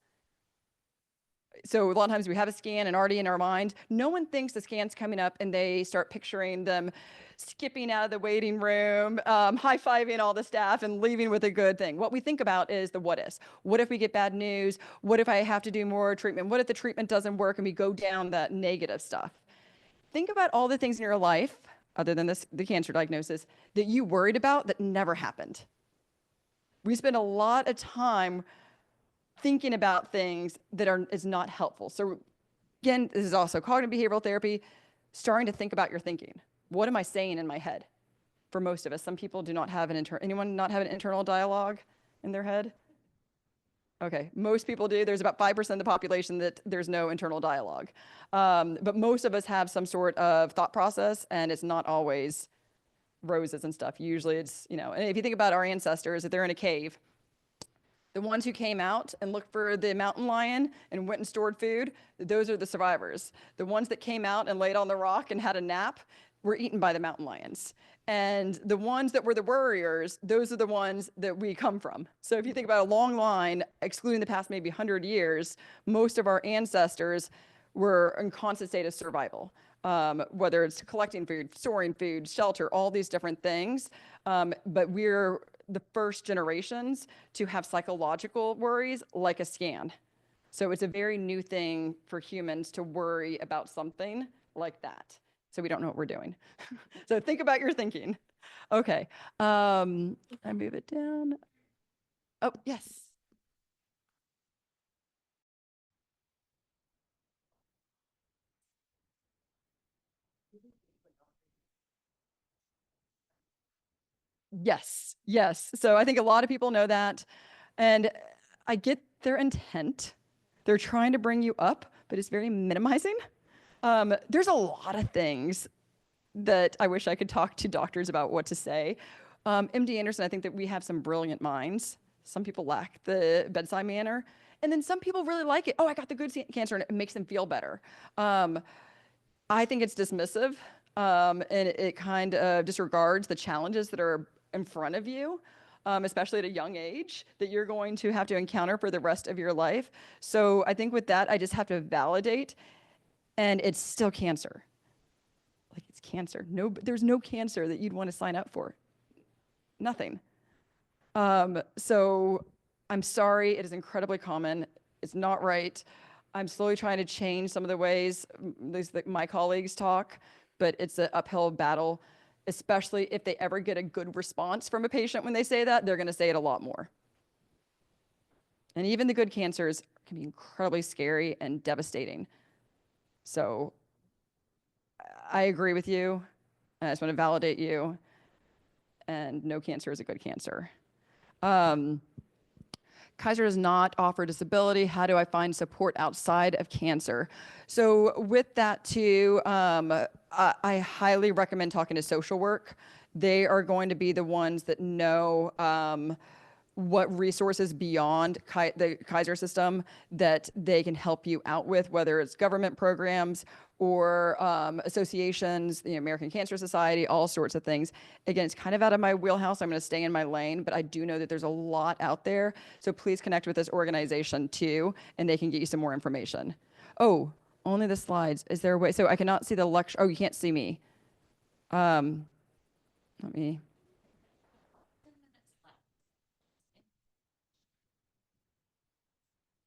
So a lot of times we have a scan and already in our mind, no one thinks the scan's coming up and they start picturing them skipping out of the waiting room, high-fiving all the staff and leaving with a good thing. What we think about is the what ifs. What if we get bad news? What if I have to do more treatment? What if the treatment doesn't work and we go down that negative stuff? Think about all the things in your life, other than the cancer diagnosis, that you worried about that never happened. We spend a lot of time thinking about things that is not helpful. So again, this is also cognitive behavioral therapy, starting to think about your thinking. What am I saying in my head? For most of us, some people do not have anyone not have an internal dialogue in their head? Okay, most people do. There's about 5% of the population that there's no internal dialogue. But most of us have some sort of thought process, and it's not always roses and stuff. Usually it's, you know, and if you think about our ancestors, if they're in a cave, the ones who came out and looked for the mountain lion and went and stored food, those are the survivors. The ones that came out and laid on the rock and had a nap were eaten by the mountain lions. And the ones that were the worriers, those are the ones that we come from. So if you think about a long line, excluding the past maybe 100 years, most of our ancestors were in constant state of survival. Whether it's collecting food, storing food, shelter, all these different things. But we're the first generations to have psychological worries like a scan. So it's a very new thing for humans to worry about something like that. So we don't know what we're doing. So think about your thinking. Okay, I move it down. Oh, yes. Yes, yes. So I think a lot of people know that. And I get their intent. They're trying to bring you up, but it's very minimizing. There's a lot of things that I wish I could talk to doctors about what to say. MD Anderson, I think that we have some brilliant minds. Some people lack the bedside manner. And then some people really like it. Oh, I got the good cancer, and it makes them feel better. I think it's dismissive, and it kind of disregards the challenges that are in front of you, especially at a young age, that you're going to have to encounter for the rest of your life. So I think with that, I just have to validate, and it's still cancer. Like, it's cancer. No, there's no cancer that you'd want to sign up for. Nothing. So I'm sorry, it is incredibly common. It's not right. I'm slowly trying to change some of the ways my colleagues talk, but it's an uphill battle, especially if they ever get a good response from a patient when they say that, they're gonna say it a lot more. And even the good cancers can be incredibly scary and devastating. So I agree with you, and I just wanna validate you, and no cancer is a good cancer. Kaiser does not offer disability. How do I find support outside of cancer? So with that too, I highly recommend talking to social work. They are going to be the ones that know what resources beyond the Kaiser system that they can help you out with, whether it's government programs or associations, the American Cancer Society, all sorts of things. Again, it's kind of out of my wheelhouse. I'm going to stay in my lane, but I do know that there's a lot out there. So please connect with this organization too, and they can get you some more information. Oh, only the slides. Is there a way? So I cannot see the lecture. Oh, you can't see me. Let me.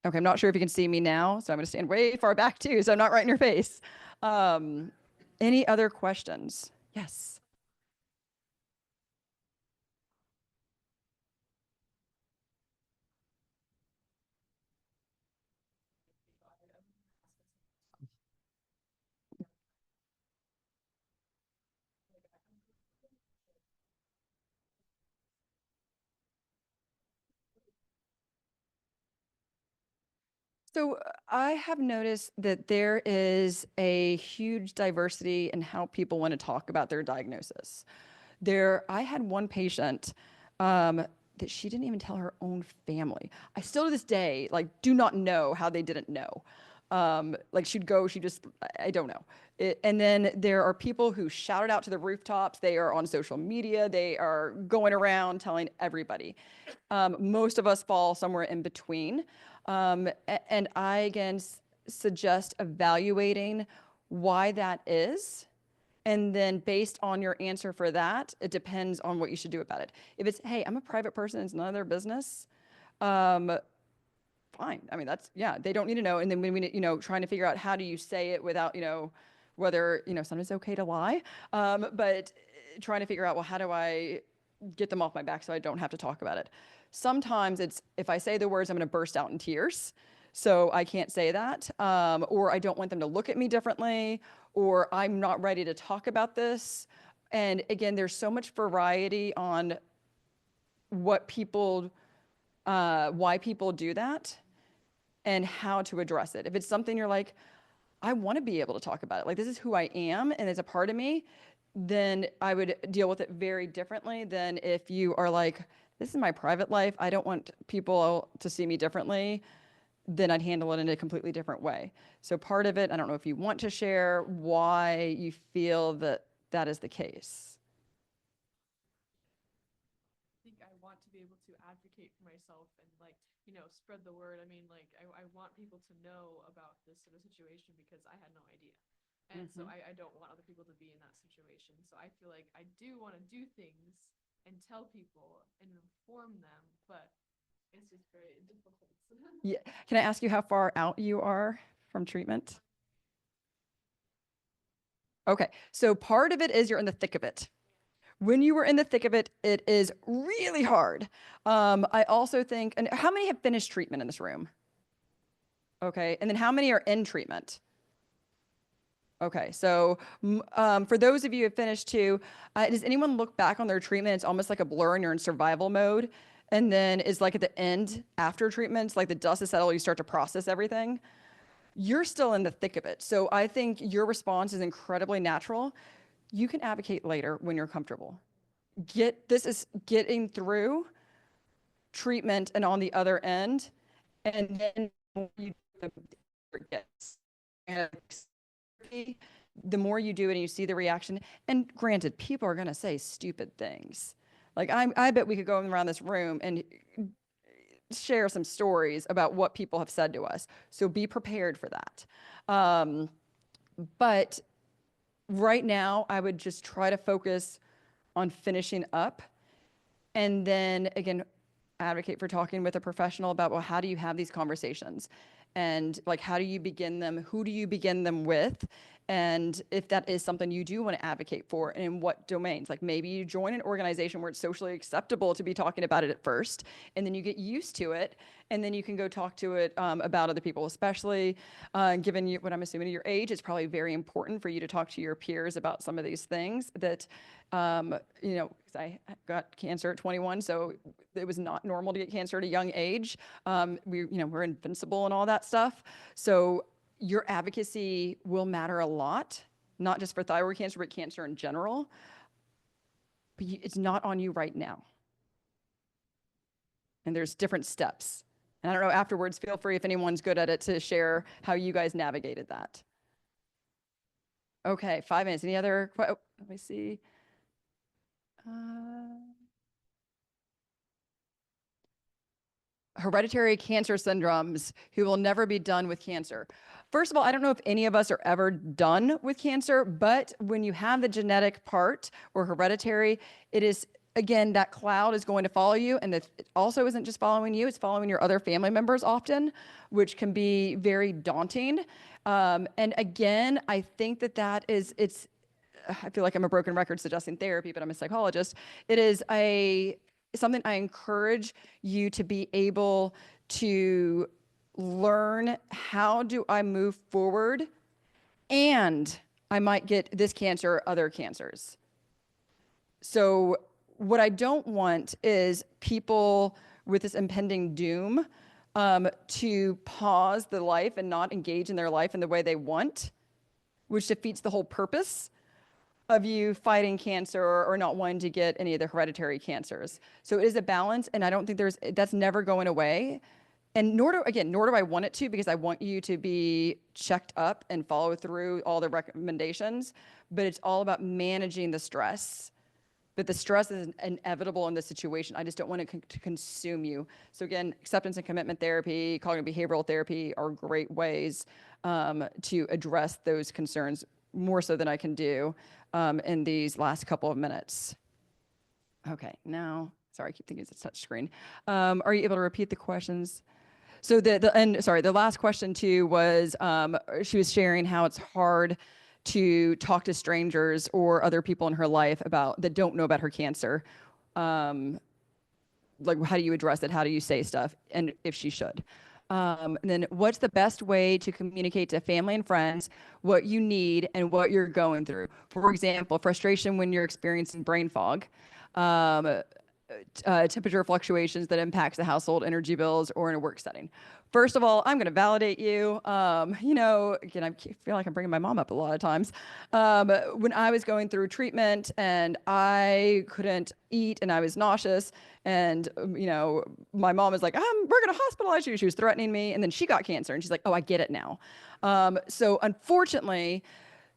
Okay, I'm not sure if you can see me now, so I'm going to stand way far back too, so I'm not right in your face. Any other questions? Yes. So I have noticed that there is a huge diversity in how people want to talk about their diagnosis. I had one patient that she didn't even tell her own family. I still to this day, like, do not know how they didn't know. Like she just, I don't know. And then there are people who shout it out to the rooftops. They are on social media. They are going around telling everybody. Most of us fall somewhere in between. And I, again, suggest evaluating why that is. And then based on your answer for that, it depends on what you should do about it. If it's, hey, I'm a private person, it's none of their business, fine. I mean, yeah, they don't need to know. And then when we, trying to figure out how do you say it without, whether, sometimes it's okay to lie, but trying to figure out, well, how do I get them off my back so I don't have to talk about it? Sometimes it's, if I say the words, I'm going to burst out in tears. So I can't say that, or I don't want them to look at me differently, or I'm not ready to talk about this. And again, there's so much variety on what people, why people do that and how to address it. If it's something you're like, I want to be able to talk about it, like this is who I am and it's a part of me, then I would deal with it very differently than if you are like, this is my private life, I don't want people to see me differently, then I'd handle it in a completely different way. So part of it, I don't know if you want to share why you feel that that is the case. I think I want to be able to advocate for myself and spread the word. I mean, I want people to know about this sort of situation because I had no idea. And so I don't want other people to be in that situation. So I feel like I do want to do things and tell people and inform them, but it's just very difficult. Yeah. Can I ask you how far out you are from treatment? Okay, so part of it is you're in the thick of it. When you were in the thick of it, it is really hard. I also think, and how many have finished treatment in this room? Okay, and then how many are in treatment? Okay, so for those of you who have finished too, does anyone look back on their treatment? It's almost like a blur and you're in survival mode. And then is like at the end after treatment, like the dust is settled, you start to process everything. You're still in the thick of it. So I think your response is incredibly natural. You can advocate later when you're comfortable. This is getting through treatment and on the other end, and then the more you do it and you see the reaction, and granted, people are going to say stupid things. Like I bet we could go around this room and share some stories about what people have said to us. So be prepared for that. But right now, I would just try to focus on finishing up. And then again, advocate for talking with a professional about, well, how do you have these conversations? And like, how do you begin them? Who do you begin them with? And if that is something you do want to advocate for, and in what domains, like maybe you join an organization where it's socially acceptable to be talking about it at first, and then you get used to it, and then you can go talk to it about other people, especially given you, what I'm assuming your age, it's probably very important for you to talk to your peers about some of these things that, you know, 'cause I got cancer at 21, so it was not normal to get cancer at a young age. You know, we're invincible and all that stuff. So your advocacy will matter a lot, not just for thyroid cancer, but cancer in general. But it's not on you right now. And there's different steps. And I don't know, afterwards, feel free if anyone's good at it to share how you guys navigated that. Okay, 5 minutes. Any other, let me see. Hereditary cancer syndromes who will never be done with cancer. First of all, I don't know if any of us are ever done with cancer, but when you have the genetic part or hereditary, it is, again, that cloud is going to follow you. And it also isn't just following you, it's following your other family members often, which can be very daunting. And again, I think that I feel like I'm a broken record suggesting therapy, but I'm a psychologist. It is something I encourage you to be able to learn. How do I move forward? And I might get this cancer or other cancers. So what I don't want is people with this impending doom to pause the life and not engage in their life in the way they want, which defeats the whole purpose of you fighting cancer or not wanting to get any of the hereditary cancers. So it is a balance, and I don't think that's never going away. And nor do I want it to, because I want you to be checked up and follow through all the recommendations, but it's all about managing the stress. But the stress is inevitable in this situation. I just don't want it to consume you. So again, acceptance and commitment therapy, cognitive behavioral therapy are great ways to address those concerns, more so than I can do in these last couple of minutes. Okay, now, sorry, I keep thinking it's a touch screen. Are you able to repeat the questions? So the last question too was, she was sharing how it's hard to talk to strangers or other people in her life that don't know about her cancer. Like, how do you address it? How do you say stuff? And if she should. And then what's the best way to communicate to family and friends what you need and what you're going through? For example, frustration when you're experiencing brain fog, temperature fluctuations that impacts the household energy bills or in a work setting. First of all, I'm going to validate you. You know, again, I feel like I'm bringing my mom up a lot of times. When I was going through treatment and I couldn't eat and I was nauseous, and you know, my mom was like, we're going to hospitalize you. She was threatening me, and then she got cancer, and she's like, oh, I get it now. So unfortunately,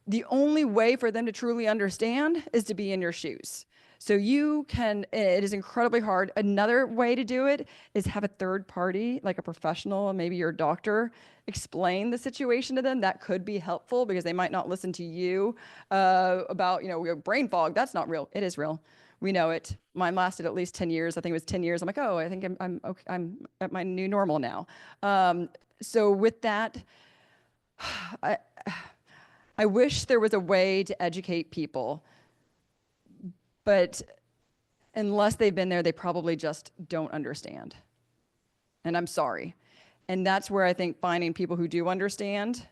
the only way for them to truly understand is to be in your shoes. So it is incredibly hard. Another way to do it is have a third party, like a professional, maybe your doctor, explain the situation to them. That could be helpful, because they might not listen to you about, you know, brain fog. That's not real. It is real. We know it. Mine lasted at least 10 years. I think it was 10 years. I'm like, oh, I think I'm okay. I'm at my new normal now. So with that, I wish there was a way to educate people, but unless they've been there, they probably just don't understand. And I'm sorry. And that's where I think finding people who do understand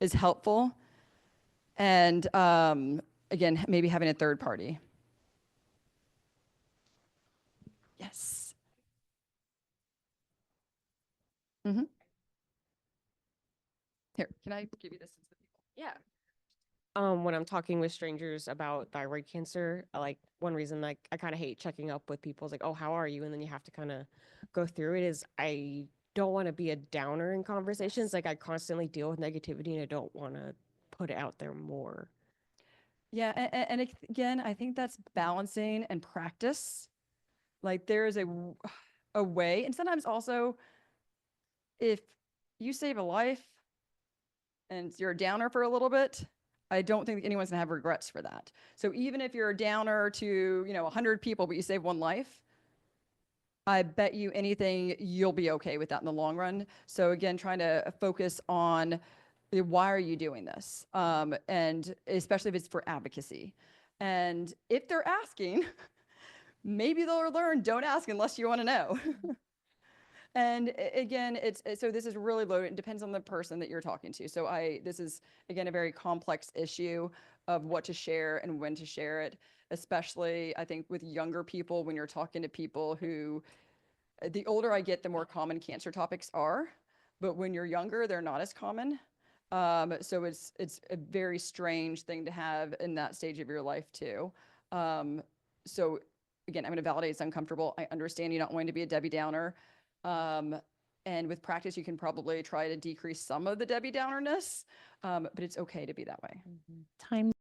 is helpful. And again, maybe having a third party. Yes. Mm-hmm. Here, can I give you this? Yeah. When I'm talking with strangers about thyroid cancer, like one reason like I kind of hate checking up with people is like, oh, how are you? And then you have to kind of go through it is I don't want to be a downer in conversations. Like I constantly deal with negativity and I don't want to put it out there more. Yeah, and again, I think that's balancing and practice. Like there is a way, and sometimes also if you save a life and you're a downer for a little bit, I don't think anyone's gonna have regrets for that. So even if you're a downer to, you know, 100 people, but you save one life, I bet you anything you'll be okay with that in the long run. So again, trying to focus on Why are you doing this? And especially if it's for advocacy. And if they're asking, maybe they'll learn, don't ask unless you want to know. And again, so this is really loaded. It depends on the person that you're talking to. So this is, again, a very complex issue of what to share and when to share it, especially I think with younger people, when you're talking to people who, the older I get, the more common cancer topics are, but when you're younger, they're not as common. So it's a very strange thing to have in that stage of your life too. So again, I'm going to validate it's uncomfortable. I understand you not wanting to be a Debbie Downer. And with practice, you can probably try to decrease some of the Debbie Downerness, but it's okay to be that way. Time